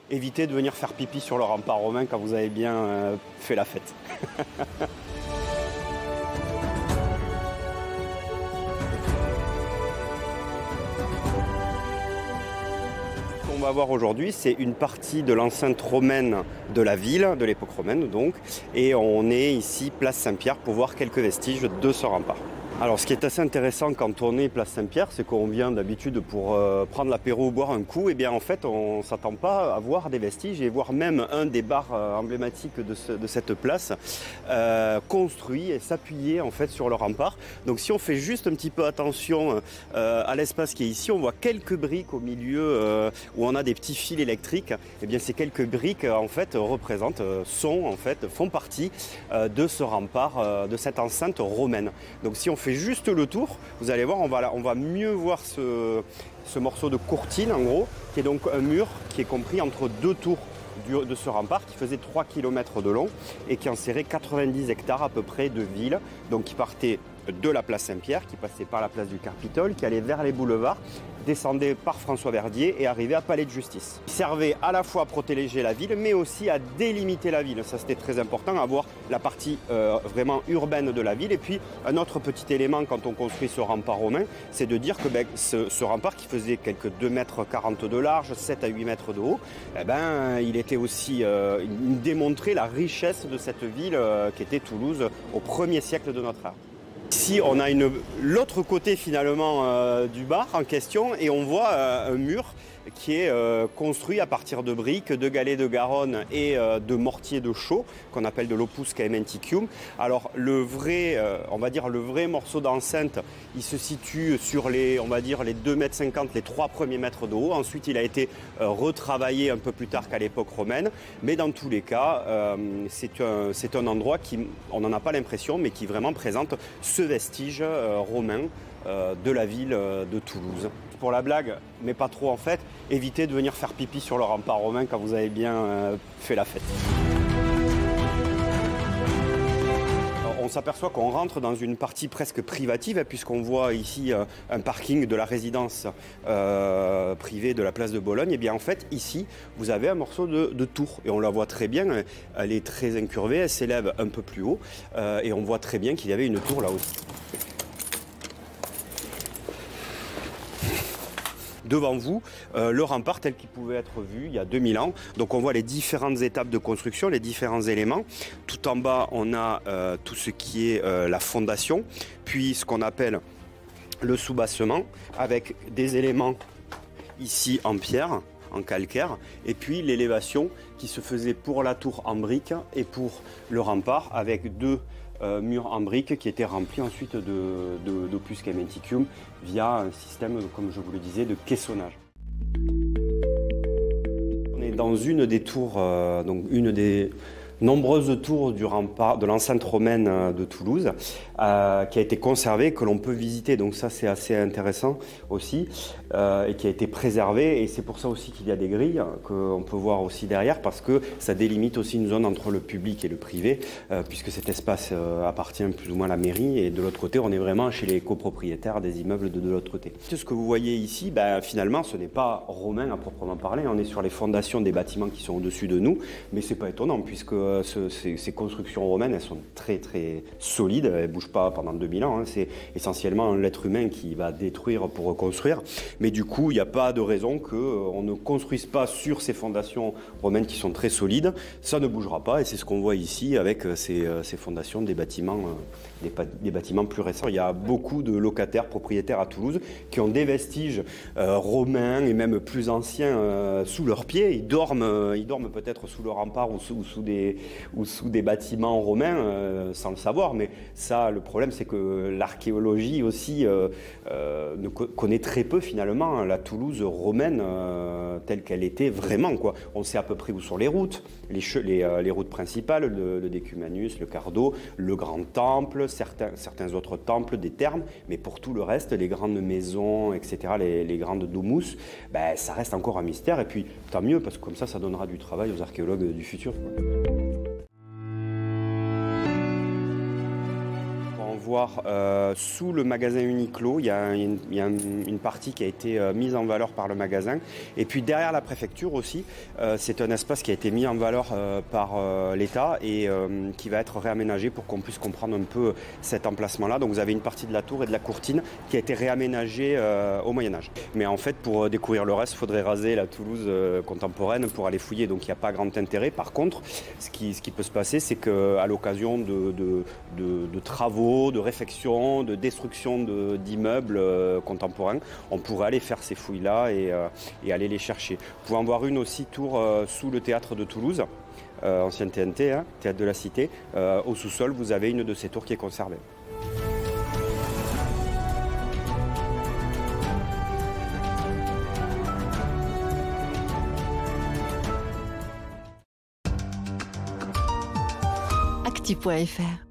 évitez de venir faire pipi sur le rempart romain quand vous avez bien fait la fête. On va voir aujourd'hui, c'est une partie de l'enceinte romaine de la ville, de l'époque romaine donc, et on est ici place Saint-Pierre pour voir quelques vestiges de ce rempart. Alors ce qui est assez intéressant quand on est place Saint-Pierre, c'est qu'on vient d'habitude pour prendre l'apéro ou boire un coup, et bien en fait on ne s'attend pas à voir des vestiges et voir même un des bars emblématiques de cette place construit et s'appuyer en fait sur le rempart. Donc si on fait juste un petit peu attention à l'espace qui est ici, on voit quelques briques au milieu où on a des petits fils électriques. Et bien ces quelques briques en fait représentent, font partie de ce rempart, de cette enceinte romaine. Donc si on fait juste le tour, vous allez voir, on va mieux voir ce morceau de courtine en gros, qui est donc un mur qui est compris entre deux tours de ce rempart qui faisait 3 km de long et qui enserrait 90 hectares à peu près de ville, donc qui partait de la place Saint-Pierre, qui passait par la place du Capitole, qui allait vers les boulevards, descendait par François Verdier et arrivait à Palais de Justice. Il servait à la fois à protéger la ville, mais aussi à délimiter la ville. Ça, c'était très important, avoir la partie vraiment urbaine de la ville. Et puis, un autre petit élément quand on construit ce rempart romain, c'est de dire que ce rempart qui faisait quelques 2,40 mètres de large, 7 à 8 mètres de haut, il était aussi, il démontrait la richesse de cette ville qui était Toulouse au 1er siècle de notre ère. Ici, on a l'autre côté finalement du bar en question et on voit un mur qui est construit à partir de briques, de galets de Garonne et de mortier de chaux qu'on appelle de l'opus caementicum. Alors le vrai morceau d'enceinte, il se situe sur les 2,50 mètres, les 3 premiers mètres de haut. Ensuite, il a été retravaillé un peu plus tard qu'à l'époque romaine. Mais dans tous les cas, c'est un endroit qui, on n'en a pas l'impression, mais qui vraiment présente ce vestige romain de la ville de Toulouse. Pour la blague, mais pas trop en fait, évitez de venir faire pipi sur le rempart romain quand vous avez bien fait la fête. On s'aperçoit qu'on rentre dans une partie presque privative puisqu'on voit ici un parking de la résidence privée de la place de Bologne. Et bien en fait ici vous avez un morceau de tour et on la voit très bien, elle est très incurvée, elle s'élève un peu plus haut et on voit très bien qu'il y avait une tour là aussi. Devant vous, le rempart tel qu'il pouvait être vu il y a 2000 ans. Donc on voit les différentes étapes de construction, les différents éléments. Tout en bas, on a tout ce qui est la fondation, puis ce qu'on appelle le soubassement, avec des éléments ici en pierre, en calcaire, et puis l'élévation qui se faisait pour la tour en briques et pour le rempart avec deux murs en briques qui étaient remplis ensuite d'opus caementicum via un système, comme je vous le disais, de caissonnage. On est dans une des tours, donc une des nombreuses tours du rempart de l'enceinte romaine de Toulouse qui a été conservée, que l'on peut visiter, donc ça c'est assez intéressant aussi, et qui a été préservée, et c'est pour ça aussi qu'il y a des grilles qu'on peut voir aussi derrière, parce que ça délimite aussi une zone entre le public et le privé, puisque cet espace appartient plus ou moins à la mairie, et de l'autre côté on est vraiment chez les copropriétaires des immeubles de l'autre côté. Ce que vous voyez ici, finalement ce n'est pas romain à proprement parler, on est sur les fondations des bâtiments qui sont au-dessus de nous, mais c'est pas étonnant puisque ces constructions romaines, elles sont très très solides, elles ne bougent pas pendant 2000 ans, hein. C'est essentiellement l'être humain qui va détruire pour reconstruire, mais du coup il n'y a pas de raison qu'on ne construise pas sur ces fondations romaines qui sont très solides, ça ne bougera pas, et c'est ce qu'on voit ici avec ces fondations des bâtiments plus récents. Il y a beaucoup de locataires, propriétaires à Toulouse qui ont des vestiges romains et même plus anciens sous leurs pieds, ils dorment peut-être sous le rempart ou sous des bâtiments romains sans le savoir, mais ça, le problème c'est que l'archéologie aussi connaît très peu finalement la Toulouse romaine telle qu'elle était vraiment, quoi. On sait à peu près où sont les routes, les routes principales, le Decumanus, le Cardo, le Grand Temple, certains autres temples, des thermes, mais pour tout le reste, les grandes maisons, etc., les grandes domus, ça reste encore un mystère, et puis tant mieux, parce que comme ça donnera du travail aux archéologues du futur, quoi. avoir sous le magasin Uniqlo, il y a une partie qui a été mise en valeur par le magasin. Et puis derrière la préfecture aussi, c'est un espace qui a été mis en valeur par l'État et qui va être réaménagé pour qu'on puisse comprendre un peu cet emplacement-là. Donc vous avez une partie de la tour et de la courtine qui a été réaménagée au Moyen-Âge. Mais en fait, pour découvrir le reste, il faudrait raser la Toulouse contemporaine pour aller fouiller. Donc il n'y a pas grand intérêt. Par contre, ce qui peut se passer, c'est qu'à l'occasion de travaux, de réfection, de destruction d'immeubles contemporains, on pourrait aller faire ces fouilles-là et aller les chercher. Vous pouvez en voir une aussi tour sous le théâtre de Toulouse, ancienne TNT, hein, théâtre de la Cité. Au sous-sol, vous avez une de ces tours qui est conservée. actu.fr